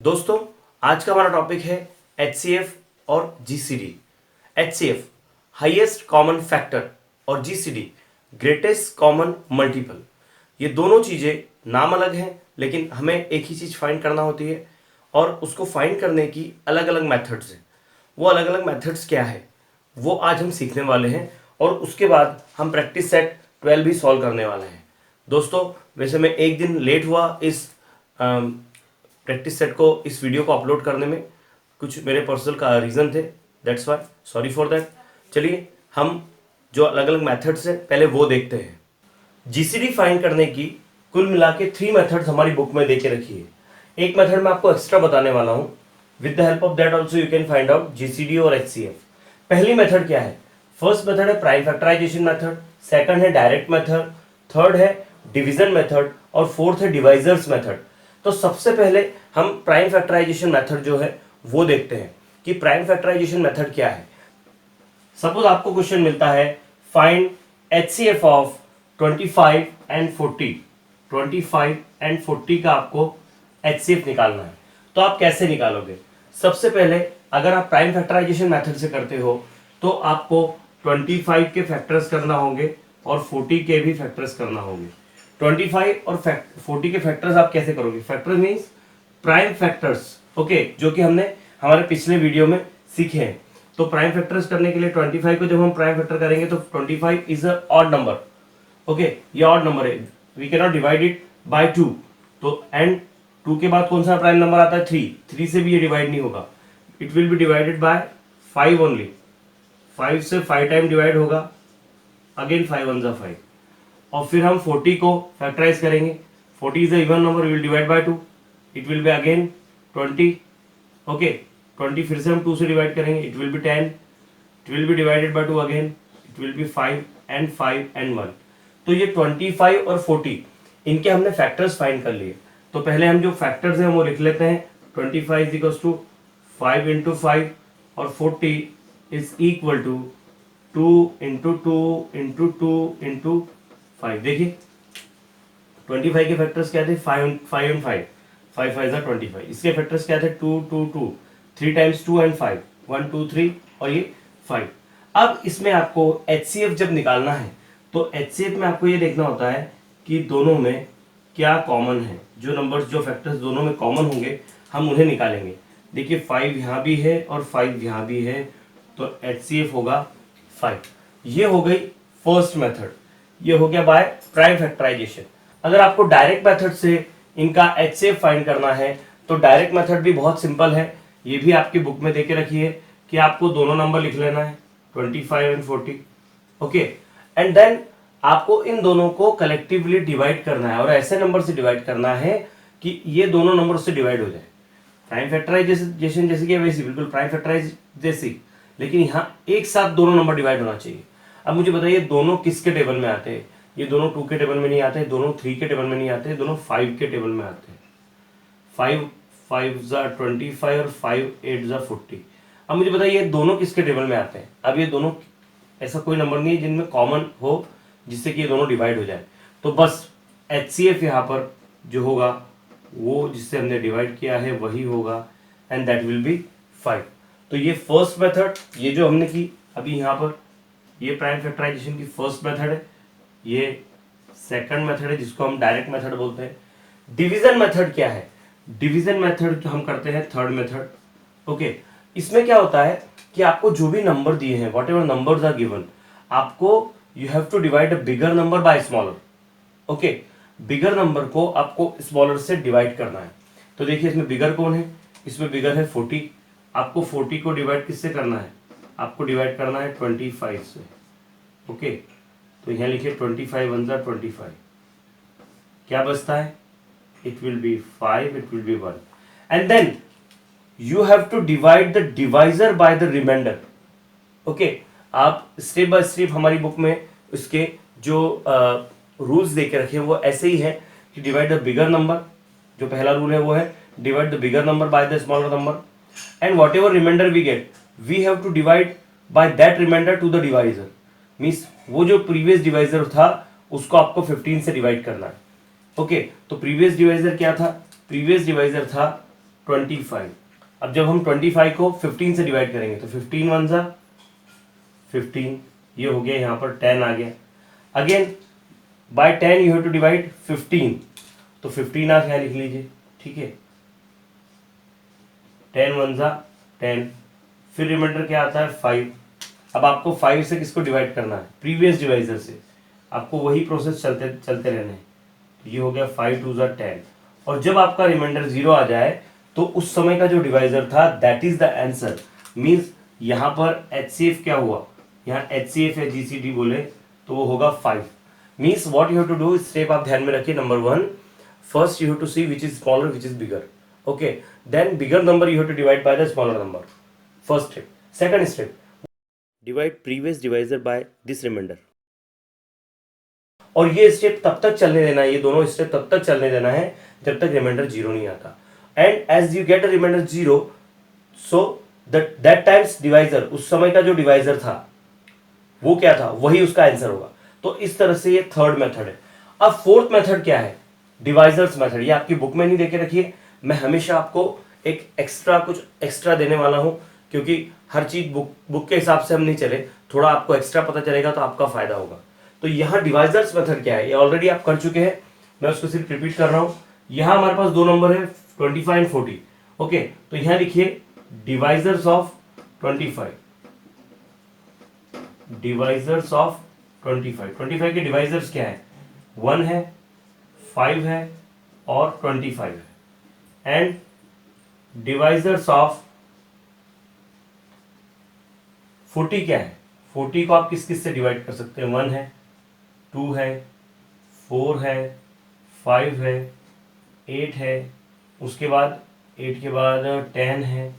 दोस्तों, आज का हमारा टॉपिक है HCF और GCD। HCF highest common factor और GCD ग्रेटेस्ट कॉमन मल्टीपल। ये दोनों चीज़ें नाम अलग हैं, लेकिन हमें एक ही चीज़ फाइंड करना होती है और उसको फाइंड करने की अलग अलग मेथड्स हैं। वो अलग अलग मेथड्स क्या है वो आज हम सीखने वाले हैं और उसके बाद हम प्रैक्टिस सेट 12 भी सॉल्व करने वाले हैं। दोस्तों, वैसे मैं एक दिन लेट हुआ इस प्रैक्टिस सेट को, इस वीडियो को अपलोड करने में कुछ मेरे पर्सनल का रीज़न थे, that's why, sorry for that. चलिए हम जो अलग अलग मेथड्स हैं पहले वो देखते हैं। जीसीडी फाइंड करने की कुल मिला के 3 मेथड्स हमारी बुक में दे के रखी है। एक मेथड मैं आपको एक्स्ट्रा बताने वाला हूँ, with the help of that also you can find out GCD और एचसीएफ। पहली मेथड क्या है? फर्स्ट मेथड है प्राइम फैक्टराइजेशन मेथड, सेकंड है डायरेक्ट मेथड, थर्ड है डिवीजन मेथड और फोर्थ है डिवाइजर्स मेथड। तो सबसे पहले हम प्राइम फैक्टराइजेशन मेथड जो है वो देखते हैं कि प्राइम फैक्टराइजेशन मेथड क्या है। सपोज आपको क्वेश्चन मिलता है find HCF of 25 and 40। 25 and 40 का आपको HCF निकालना है, तो आप कैसे निकालोगे? सबसे पहले अगर आप प्राइम फैक्टराइजेशन मेथड से करते हो तो आपको 25 के फैक्टर्स करना होंगे और 40 के भी फैक्टर्स करना होंगे। 25 और 40 के फैक्टर्स आप कैसे करोगे? Factor means prime factors, okay, जो कि हमने हमारे पिछले वीडियो में सीखे हैं। तो प्राइम फैक्टर्स करने के लिए 25 को जब हम प्राइम फैक्टर करेंगे तो 25 is a odd number, okay, ये ऑड नंबर है, we can not divide it by 2। तो एंड 2 के बाद कौन सा प्राइम नंबर आता है? 3 से भी ये डिवाइड नहीं होगा, it will be divided bye 5 only. 5 से 5 टाइम डिवाइड होगा, अगेन 5 1 जा 5। और फिर हम 40 को फैक्टराइज करेंगे। 40 is a even number, we will divide by 2, it will be again 20, okay. 20 फिर से हम 2 से डिवाइड करेंगे, it will be 10, it will be divided by 2 again, it will be 5 and 1। तो ये 25 और 40 इनके हमने फैक्टर्स फाइंड कर लिए। तो पहले हम जो फैक्टर्स हैं वो लिख लेते हैं। 25 इज इक्वल टू 5 इंटू 5 और 40 is equal to 2 into 2 into 2 into 5। देखिए 25 के फैक्टर्स क्या थे? 5 एंड 5, 5 5 25। इसके फैक्टर्स क्या थे? 2 2 2, 3 टाइम्स 2 एंड 5, 1 2 3 और ये 5। अब इसमें आपको HCF जब निकालना है तो HCF में आपको ये देखना होता है कि दोनों में क्या कॉमन है। जो नंबर्स, जो फैक्टर्स दोनों में कॉमन होंगे हम उन्हें निकालेंगे। देखिए 5 यहाँ भी है और 5 यहाँ भी है, तो HCF होगा 5। ये हो गई फर्स्ट मेथड, ये हो गया बाय प्राइम फैक्टराइजेशन। अगर आपको डायरेक्ट मेथड से इनका HCF फाइंड करना है तो डायरेक्ट मेथड भी बहुत सिंपल है। ये भी आपकी बुक में देके रखी है कि आपको दोनों नंबर लिख लेना है, 25 एंड 40, ओके। एंड देन आपको इन दोनों को कलेक्टिवली डिवाइड करना है और ऐसे नंबर से डिवाइड करना है कि ये दोनों नंबर से डिवाइड हो जाए। प्राइम फैक्टराइजेशन जैसे कि वैसी, बिल्कुल प्राइम फैक्टराइज जैसी, लेकिन यहाँ एक साथ दोनों नंबर डिवाइड होना चाहिए। अब मुझे बताइए दोनों किसके टेबल में आते हैं? ये दोनों 2 के टेबल में नहीं आते, दोनों 3 के टेबल में नहीं आते, दोनों 5 के टेबल में आते हैं। 5 5 जा 25 और 5 8 जा 40। अब मुझे बताइए दोनों किसके टेबल में आते हैं? अब ये दोनों, ऐसा कोई नंबर नहीं है जिनमें कॉमन हो जिससे कि ये दोनों डिवाइड हो जाए। तो बस HCF यहाँ पर जो होगा वो जिससे हमने डिवाइड किया है वही होगा, एंड दैट विल बी 5। तो ये फर्स्ट मेथड, ये जो हमने की अभी यहाँ पर, ये प्राइम फैक्टराइजेशन की फर्स्ट मेथड है। ये सेकंड मेथड है जिसको हम डायरेक्ट मेथड बोलते हैं। डिवीजन मेथड क्या है? डिवीजन मेथड हम करते हैं थर्ड मेथड, ओके। इसमें क्या होता है कि आपको जो भी नंबर दिए हैं, whatever numbers are given, आपको you have to divide a bigger number by smaller, okay. Bigger number को आपको स्मॉलर से डिवाइड करना है। तो देखिए इसमें बिगर कौन है? इसमें बिगर है 40। आपको 40 को डिवाइड किससे करना है? आपको डिवाइड करना है 25 से, ओके। तो यहाँ लिखिए 25 1 जा 25, क्या बचता है? It will be 5, it will be 1, and then you have to divide the divisor by the remainder, okay. आप स्टेप बाय स्टेप हमारी बुक में इसके जो रूल्स देके रखे हैं वो ऐसे ही है कि डिवाइड द बिगर नंबर, जो पहला रूल है वो है divide the bigger number by the smaller number, and whatever remainder we get we have to divide by that remainder to the divisor. Means वो जो प्रीवियस डिवाइजर था उसको आपको 15 से डिवाइड करना है, ओके। तो प्रीवियस डिवाइजर क्या था? प्रीवियस डिवाइजर था 25। अब जब हम 25 को 15 से डिवाइड करेंगे तो 15 वन ज़ा 15, ये हो गया, यहाँ पर 10 आ गया। Again by 10 you have to divide 15, तो 15 आप यहाँ लिख लीजिए, ठीक है। 10 वन ज़ा 10, फिर रिमाइंडर क्या आता है 5। अब आपको 5 से किसको डिवाइड करना है, प्रीवियस डिवाइजर से, आपको वही प्रोसेस चलते चलते रहने हैं। तो ये हो गया 5 टू ज़ा 10, और जब आपका रिमाइंडर 0 आ जाए तो उस समय का जो डिवाइजर था that is the answer. Means यहाँ पर HCF क्या हुआ, यहाँ HCF है GCD बोले तो वो होगा 5। Means what you have to do, step आप ध्यान में रखिए। Number 1, first you have to see which is smaller, which is bigger. Okay, then bigger number you have to divide by the smaller number. First step. Second step, divide previous divisor by this remainder. और ये step तब तक चलने देना है, ये दोनों step तब तक चलने देना है जब तक रिमाइंडर 0 नहीं आता। And as you get a remainder 0, so that times divisor, उस समय का जो डिवाइजर था वो क्या था, वही उसका आंसर होगा। तो इस तरह से ये थर्ड मेथड है। अब फोर्थ मेथड क्या है, डिवाइजर्स मेथड। ये आपकी बुक में नहीं देके रखिए, मैं हमेशा आपको एक एक्स्ट्रा कुछ एक्स्ट्रा देने वाला हूं, क्योंकि हर चीज बुक के हिसाब से हम नहीं चले, थोड़ा आपको एक्स्ट्रा पता चलेगा तो आपका फायदा होगा। तो यहाँ डिवाइजर्स मेथड क्या है, ये ऑलरेडी आप कर चुके हैं, मैं उसको सिर्फ रिपीट कर रहा हूं। यहाँ हमारे पास दो नंबर है 25 एंड 40। ओके, तो यहाँ लिखिए डिवाइजर्स ऑफ 25, डिवाइजर्स ऑफ 25 के डिवाइजर्स क्या है, 1 है, 5 है और 25 है। एंड डिवाइजर्स ऑफ 40 क्या है, 40 को आप किस किस से डिवाइड कर सकते हैं, 1 है, 2 है, 4 है, 5 है, 8 है, उसके बाद 8 के बाद 10 है,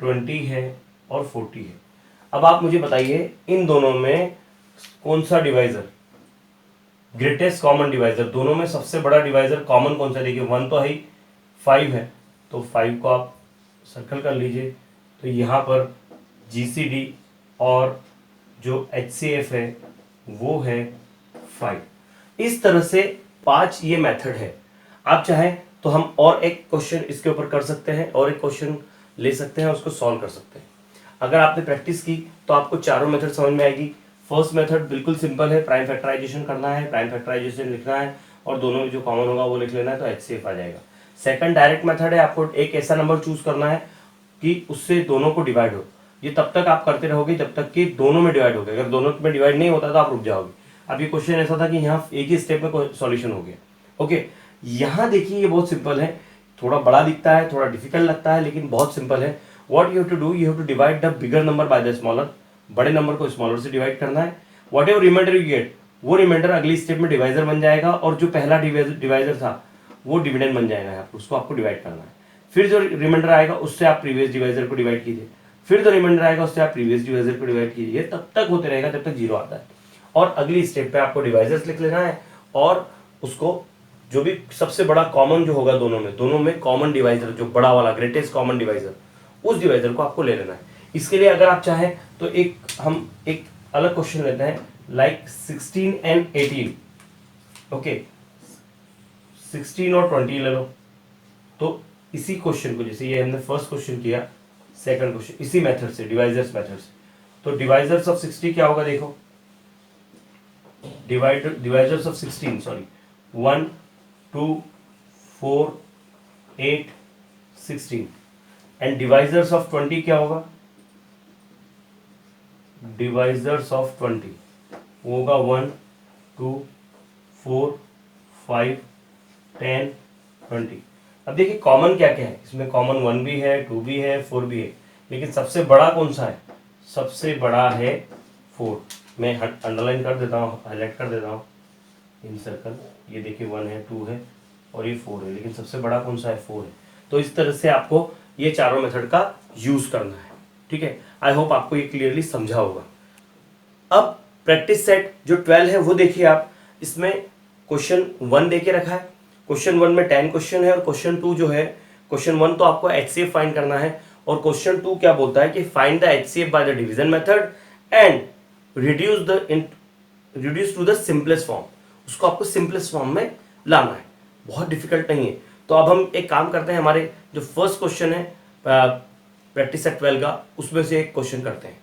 20 है और 40 है। अब आप मुझे बताइए इन दोनों में कौन सा डिवाइजर ग्रेटेस्ट कॉमन डिवाइजर, दोनों में सबसे बड़ा डिवाइजर कॉमन कौन सा। देखिए 1 तो है ही, 5 है, तो 5 को आप सर्कल कर लीजिए। तो यहाँ पर GCD और जो HCF है वो है 5। इस तरह से 5 ये मेथड है। आप चाहें तो हम और एक क्वेश्चन इसके ऊपर कर सकते हैं, और एक क्वेश्चन ले सकते हैं, उसको सॉल्व कर सकते हैं। अगर आपने प्रैक्टिस की तो आपको चारों मेथड समझ में आएगी। फर्स्ट मेथड बिल्कुल सिंपल है, प्राइम फैक्टराइजेशन करना है, प्राइम फैक्टराइजेशन लिखना है और दोनों में जो कॉमन होगा वो लिख लेना है, तो HCF आ जाएगा। सेकंड डायरेक्ट मेथड है, आपको एक ऐसा नंबर चूज करना है कि उससे दोनों को डिवाइड हो। ये तब तक आप करते रहोगे जब तक कि दोनों में डिवाइड हो गया। अगर दोनों में डिवाइड नहीं होता तो आप रुक जाओगे। अब ये क्वेश्चन ऐसा था कि यहाँ एक ही स्टेप में सॉल्यूशन हो गया। ओके, यहाँ देखिए ये बहुत सिंपल है, थोड़ा बड़ा दिखता है, थोड़ा डिफिकल्ट लगता है, लेकिन बहुत सिंपल है। What you have to do, you have to divide the bigger number by the smaller, बड़े नंबर को स्मॉलर से डिवाइड करना है। Whatever remainder you get, वो रिमाइंडर अगली स्टेप में डिवाइजर बन जाएगा, और जो पहला डिवाइजर था वो डिविडेंड बन जाएगा, यहाँ पर उसको आपको डिवाइड करना है। फिर जो रिमाइंडर आएगा उससे आप प्रीवियस डिवाइजर को डिवाइड कीजिए, फिर जो रिमाइंडर आएगा उससे आप प्रीवियस डिवाइजर को डिवाइड कीजिए। तब तक होते रहेगा जब तक 0 आता है, और अगली स्टेप पे आपको डिवाइजर्स लिख लेना है, और उसको जो भी सबसे बड़ा कॉमन जो होगा दोनों में कॉमन डिवाइजर, जो बड़ा वाला ग्रेटेस्ट कॉमन डिवाइजर, उस डिवाइजर को आपको ले लेना है। इसके लिए अगर आप चाहें तो हम एक अलग क्वेश्चन लेते हैं, लाइक 16 एंड 18। ओके, 16 और 20 ले लो। तो इसी क्वेश्चन को, जैसे ये हमने फर्स्ट क्वेश्चन किया, सेकंड क्वेश्चन इसी मेथड से, डिवाइजर्स मेथड से। तो डिवाइजर्स ऑफ 60 क्या होगा, देखो divisors of 16, sorry, 1 2 4 8 16। And divisors of 20 क्या होगा, डिवाइजर्स ऑफ 20 वो होगा 1 2 4 5 10 20। अब देखिए कॉमन क्या क्या है इसमें, कॉमन 1 भी है, 2 भी है, 4 भी है, लेकिन सबसे बड़ा कौन सा है, सबसे बड़ा है 4। मैं अंडरलाइन कर देता हूँ, हाईलाइट कर देता हूँ इन सर्कल। ये देखिए 1 है, 2 है और ये 4 है, लेकिन सबसे बड़ा कौन सा है, 4 है। तो इस तरह से आपको ये चारों मेथड का यूज करना है, ठीक है। आई होप आपको ये क्लियरली समझा होगा। अब प्रैक्टिस सेट जो 12 है वो देखिए आप, इसमें क्वेश्चन 1 देके रखा है। क्वेश्चन 1 में 10 क्वेश्चन है, और क्वेश्चन 2 जो है, क्वेश्चन 1 तो आपको HCF फाइंड करना है, और क्वेश्चन 2 क्या बोलता है कि find the HCF by the division method and reduce to the simplest form. उसको आपको सिंपलेस्ट फॉर्म में लाना है, बहुत डिफिकल्ट नहीं है। तो अब हम एक काम करते हैं, हमारे जो फर्स्ट क्वेश्चन है प्रैक्टिस सेट 12 का, उसमें से एक क्वेश्चन करते हैं।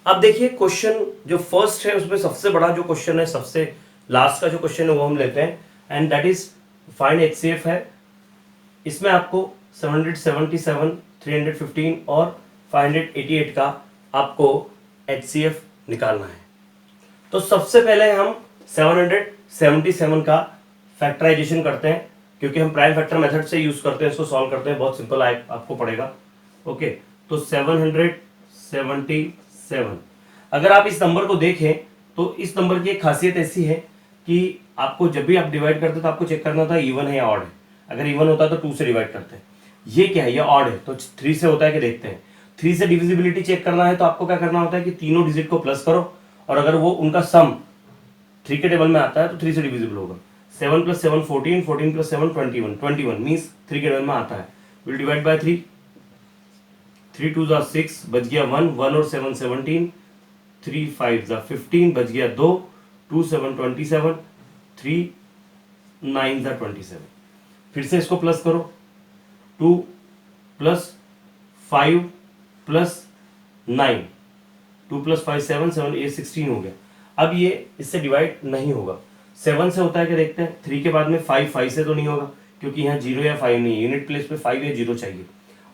अब देखिए क्वेश्चन जो फर्स्ट है उसमें सबसे बड़ा जो क्वेश्चन है, सबसे लास्ट का जो क्वेश्चन है वो हम लेते हैं, and that is find HCF है। इसमें आपको 777, 315 और 588 का आपको HCF निकालना है। तो सबसे पहले हम 777 का फैक्टराइजेशन करते हैं, क्योंकि हम प्राइम फैक्टर मेथड से यूज करते हैं, इसको सॉल्व करते हैं, बहुत सिंपल आपको पड़ेगा। ओके, तो 777, अगर आप इस नंबर को देखें तो इस नंबर की एक खासियत ऐसी है कि आपको जब भी आप डिवाइड करते तो आपको चेक करना था इवन है या ऑड है। अगर इवन होता तो 2 से डिवाइड करते हैं। ये क्या है, ये ऑड है, तो 3 से होता है कि देखते हैं। 3 से डिविजिबिलिटी चेक करना है तो आपको क्या करना होता है कि तीनों डिजिट को प्लस करो, और अगर वो उनका सम 3 के टेबल में आता है तो 3 से डिविजिबल होगा। 7 + 7 14, 14 + 7 21, 21 मीन्स 3 के टेबल में आता है। विल डिवाइड बाय 3, 3 2 = 6, बच गया 1, 1 और 7 17, 3 5 = 15, बच गया 2, 2 7 27, 3 9 = 27। फिर से इसको प्लस करो, 2 + 5 + 9, 2 + 5 7, 7 8 16 हो गया। अब ये इससे डिवाइड नहीं होगा। 7 से होता है कि देखते हैं। 3 के बाद में 5, 5 से तो नहीं होगा क्योंकि यहाँ 0 या 5 नहीं है, यूनिट प्लेस पे 5 या 0 चाहिए।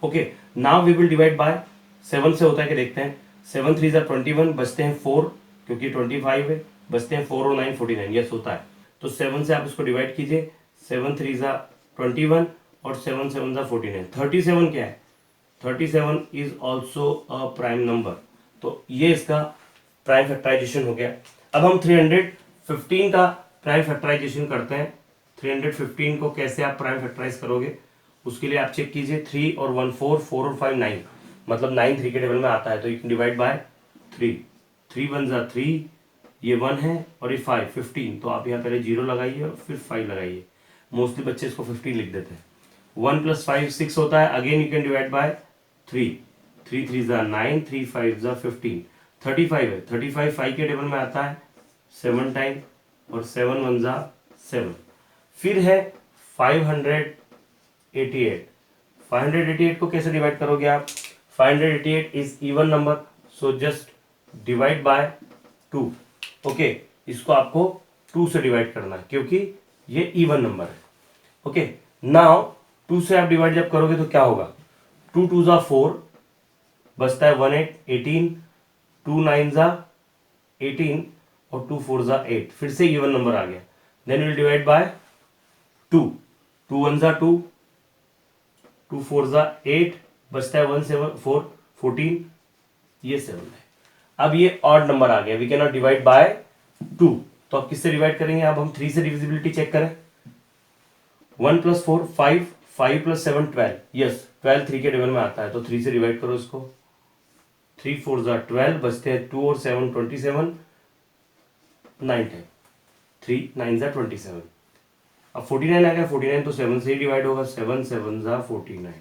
Okay, now we will divide by 7 से होता है कि देखते हैं। 7 3 = 21, बचते हैं 4 क्योंकि 25 है, बचते हैं 4 और 9 49, यस होता है। तो 7 से आप इसको डिवाइड कीजिए, 7 3 = 21 और 7 7 = 49। 37 क्या है, 37 is also a prime number, तो ये इसका प्राइम फैक्टराइजेशन हो गया। अब हम 315 का प्राइम फैक्टराइजेशन करते हैं। 315 को कैसे आप प्राइम फैक्टराइज करोगे, उसके लिए आप चेक कीजिए। 3 और 1 4, 4 और 5 9, मतलब 9 3 के टेबल में आता है, तो यू कैन डिवाइड बाय 3। 3 1 = 3, ये 1 है और ये 5 15, तो आप यहाँ पहले 0 लगाइए और फिर 5 लगाइए। मोस्टली बच्चे इसको 15 लिख देते हैं। 1 + 5 6 होता है, again you can divide by 3। 3 3 = 9, 3 5 = 15, 35 है। 35 5 के टेबल में आता है 7 टाइम, और 7 1 = 7। फिर है 588। 588 को कैसे डिवाइड करोगे आप, 588 is even number, so just divide by 2। Okay, इसको आपको 2 से डिवाइड करना है क्योंकि ये इवन नंबर है। ओके, नाउ 2 से आप डिवाइड जब करोगे तो क्या होगा, 2 2 = 4, बचता है 1 8 18, 2 9 = 18 और 2 4 = 8, फिर से इवन नंबर आ गया। देन विल डिवाइड बाय 2, 2 1 = 2, 2 4 = 8, बचता है 1 7 4 14, ये 7 है। अब ये ऑड नंबर आ गया, we can not divide by 2, तो अब किससे डिवाइड करेंगे, अब हम 3 से डिविजिबिलिटी चेक करें। 1 + 4 5, 5 + 7 12, यस 12 3 के टेबल में आता है, तो 3 से डिवाइड करो इसको। 3 4 = 12, बचते हैं 2 और 7 27, 9 टाइम, 3 9 = 27। अब 49 आ गया, 49 तो 7 से ही डिवाइड होगा, 7 7 = 49।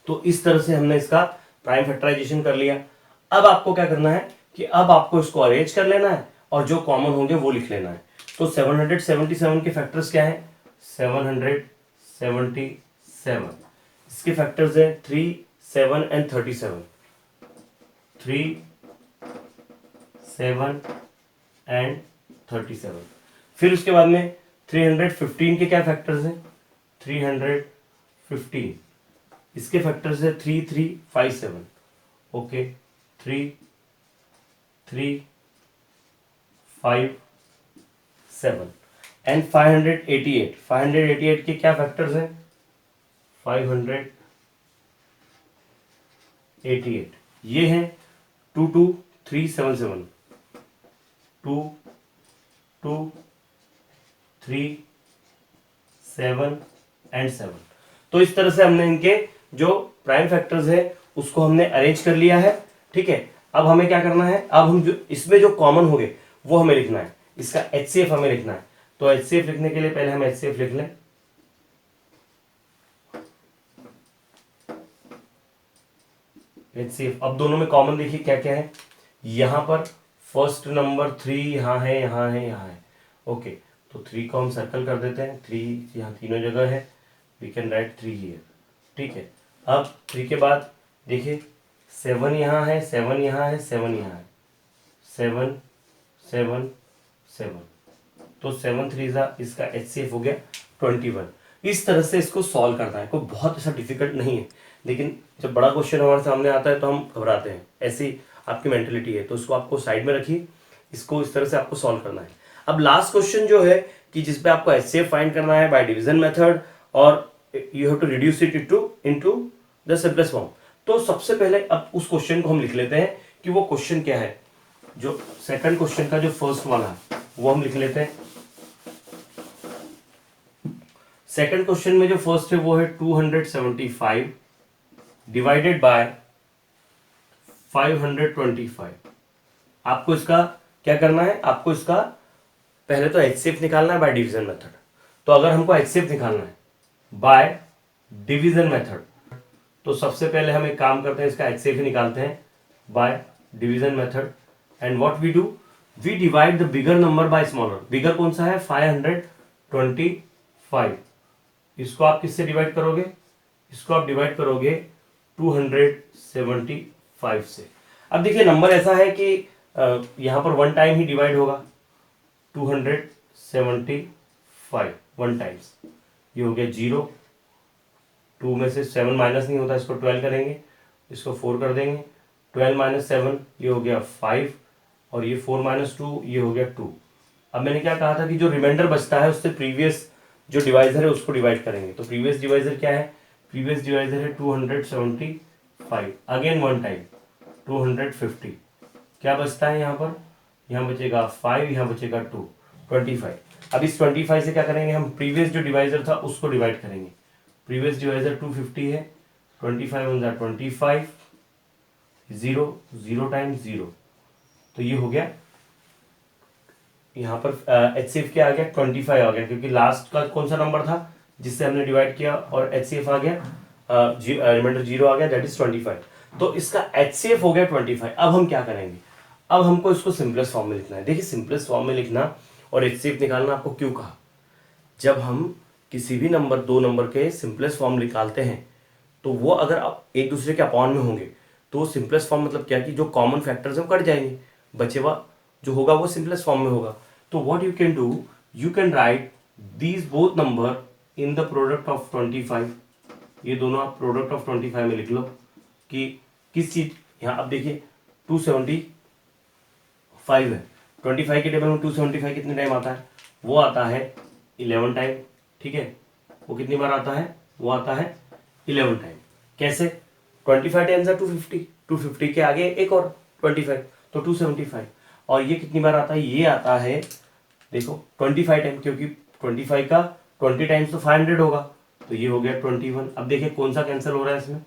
तो इस तरह से हमने इसका प्राइम फैक्टराइजेशन कर लिया। अब आपको क्या करना है कि अब आपको इसको अरेंज कर लेना है और जो कॉमन होंगे वो लिख लेना है। तो 777 के फैक्टर्स क्या है, 777, इसके फैक्टर्स है 3 7 एंड 37, 3 7 एंड 37। फिर उसके बाद में 315 के क्या फैक्टर्स हैं, 315, इसके फैक्टर्स है 3 3 5 7, ओके 3 3 5 7 एंड 588। 588 के क्या फैक्टर्स हैं, 588 ये हैं 2 2 3 7 7, 2 2 3 7 एंड 7। तो इस तरह से हमने इनके जो प्राइम फैक्टर्स है उसको हमने अरेंज कर लिया है। ठीक है, अब हमें क्या करना है, अब हम जो इसमें जो कॉमन होंगे वो हमें लिखना है, इसका HCF हमें लिखना है। तो HCF लिखने के लिए पहले हम HCF लिख लें। HCF अब दोनों में कॉमन देखिए क्या क्या है, यहां पर फर्स्ट नंबर 3 यहाँ है, यहाँ है, यहाँ है। ओके, तो 3 को हम सर्कल कर देते हैं, 3 यहाँ तीनों जगह है। वी कैन राइट 3 हियर, ठीक है। अब 3 के बाद देखिए 7 यहाँ है, 7 यहाँ है, 7 यहाँ है, 7 7 7, तो 7 3 इसका HCF हो गया 21। इस तरह से इसको सॉल्व करना है, कोई बहुत ऐसा डिफिकल्ट नहीं है, लेकिन जब बड़ा क्वेश्चन हमारे सामने आता है तो हम घबराते हैं, ऐसी आपकी मेंटेलिटी है, तो इसको आपको साइड में रखिए, इसको इस तरह से आपको सॉल्व करना है। अब लास्ट क्वेश्चन जो है कि जिसपे आपको HCF फाइंड करना है बाय डिवीजन मेथड, और you have to reduce it into the simplest form. तो सबसे पहले अब उस क्वेश्चन को हम लिख लेते हैं कि वो क्वेश्चन क्या है। जो सेकंड क्वेश्चन का जो फर्स्ट वाला है वो हम लिख लेते हैं। सेकंड क्वेश्चन में जो फर्स्ट है वो है 275 डिवाइडेड बाय 525। आपको इसका क्या करना है, आपको इसका पहले तो HCF निकालना है बाय डिवीजन मेथड। तो अगर हमको HCF निकालना है बाय डिवीजन मेथड, तो सबसे पहले हम एक काम करते हैं, इसका HCF निकालते हैं by division method. And what we do, we divide the bigger number by smaller. Bigger कौन सा है, 525। इसको आप किससे डिवाइड करोगे, इसको आप डिवाइड करोगे 275 से। अब देखिए नंबर ऐसा है कि यहां पर 1 टाइम ही डिवाइड होगा, 275 1 टाइम्स, ये हो गया 0। 2 में से 7 माइनस नहीं होता, इसको 12 करेंगे, इसको 4 कर देंगे, 12 माइनस 7 ये हो गया 5, और ये 4 माइनस 2 ये हो गया 2। अब मैंने क्या कहा था कि जो रिमाइंडर बचता है उससे प्रीवियस जो डिवाइजर है उसको डिवाइड करेंगे। तो प्रीवियस डिवाइजर क्या है, प्रीवियस डिवाइजर है 275, अगेन 1 टाइम 250। क्या बचता है यहाँ पर, यहाँ बचेगा 5, यहाँ बचेगा 2, 25। अब इस 25 से क्या करेंगे हम, प्रीवियस जो डिवाइजर था उसको डिवाइड करेंगे। प्रीवियस डिवाइजर 250 है, 25 × 25, 0 0 टाइम्स 0, तो ये हो गया। यहाँ पर HCF क्या आ गया, 25 आ गया, क्योंकि लास्ट का कौन सा नंबर था जिससे हमने डिवाइड किया, और HCF आ गया, रिमाइंडर 0 आ गया, दैट इज 25। तो इसका HCF हो गया 25। अब हम क्या करेंगे, अब हमको इसको सिंपलेस्ट फॉर्म में लिखना है। देखिए सिंपलेस्ट फॉर्म में लिखना और HCF निकालना आपको क्यों कहा, जब हम किसी भी नंबर, 2 नंबर के सिंपलेस्ट फॉर्म निकालते हैं तो वो अगर आप एक दूसरे के अपॉन में होंगे तो सिंपलेस्ट फॉर्म मतलब क्या कि जो कॉमन फैक्टर्स हैं वो कट जाएंगे, बचे हुआ जो होगा वो सिंपलेस्ट फॉर्म में होगा। तो what you can do, you can write these both number in the product of 25। ये दोनों आप प्रोडक्ट ऑफ 25 में लिख लो कि किस चीज, यहाँ अब देखिए 275 है, 25 के टेबल में 275 कितने टाइम आता है, वो आता है 11 टाइम, ठीक है। वो कितनी बार आता है, वो आता है 11 टाइम। कैसे, 25 टाइम्स 250, 250 के आगे एक और 25, तो 275। और ये कितनी बार आता है, ये आता है देखो 25 टाइम, क्योंकि 25 का 20 टाइम्स तो 500 होगा, तो ये हो गया 21। अब देखिए कौन सा कैंसिल हो रहा है इसमें,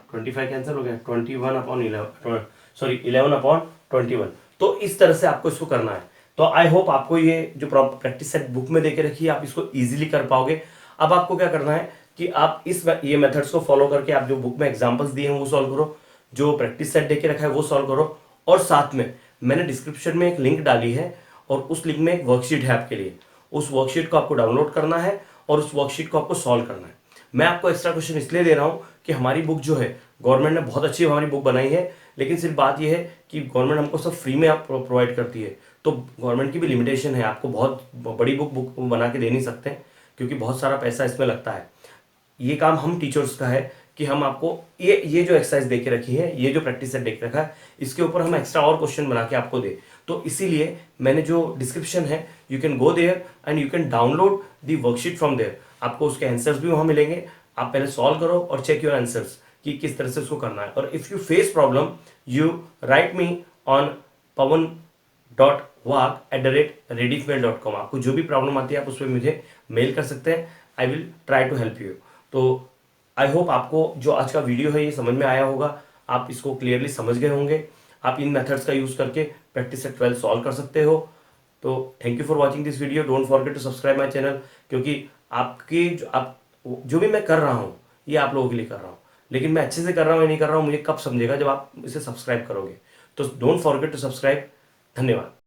25 कैंसिल हो गया, 11/21। तो इस तरह से आपको इसको करना है। तो आई होप आपको ये जो प्रैक्टिस सेट बुक में देके रखी है आप इसको इजीली कर पाओगे। अब आपको क्या करना है कि आप ये मेथड्स को फॉलो करके आप जो बुक में एग्जांपल्स दिए हैं वो सॉल्व करो, जो प्रैक्टिस सेट देके रखा है वो सॉल्व करो, और साथ में मैंने डिस्क्रिप्शन में एक लिंक डाली है और उस लिंक में एक वर्कशीट है आपके लिए, उस वर्कशीट को आपको डाउनलोड करना है और उस वर्कशीट को आपको सॉल्व करना है। मैं आपको एक्स्ट्रा क्वेश्चन इसलिए दे रहा हूँ कि हमारी बुक जो है गवर्नमेंट ने बहुत अच्छी हमारी बुक बनाई है, लेकिन सिर्फ बात यह है कि गवर्नमेंट हमको सब फ्री में आप प्रोवाइड करती है, तो गवर्नमेंट की भी लिमिटेशन है, आपको बहुत बड़ी बुक बना के दे नहीं सकते क्योंकि बहुत सारा पैसा इसमें लगता है। ये काम हम टीचर्स का है कि हम आपको ये जो एक्सरसाइज दे के रखी है, ये जो प्रैक्टिस सेट दे के रखा है, इसके ऊपर हम एक्स्ट्रा और क्वेश्चन बना के आपको दे। तो इसीलिए मैंने जो डिस्क्रिप्शन है, you can go there and you can download the worksheet from there. आपको उसके आंसर्स भी वहाँ मिलेंगे, आप पहले सॉल्व करो और चेक योर आंसर्स कि किस तरह से उसको करना है। और if you face problem you right me on pawan.wag@rediffmail.com। आपको जो भी प्रॉब्लम आती है आप उस पर मुझे मेल कर सकते हैं, I will try to help you. तो आई होप आपको जो आज का वीडियो है ये समझ में आया होगा, आप इसको क्लियरली समझ गए होंगे, आप इन मेथड्स का यूज़ करके प्रैक्टिस सेट 12 सॉल्व कर सकते हो। तो thank you for watching this video, don't forget to subscribe my channel, क्योंकि आपकी जो भी मैं कर रहा हूँ ये आप लोगों के लिए कर रहा हूँ, लेकिन मैं अच्छे से कर रहा हूँ या नहीं कर रहा हूँ मुझे कब समझेगा, जब आप इसे सब्सक्राइब करोगे। तो डोंट फॉरगेट टू सब्सक्राइब। धन्यवाद।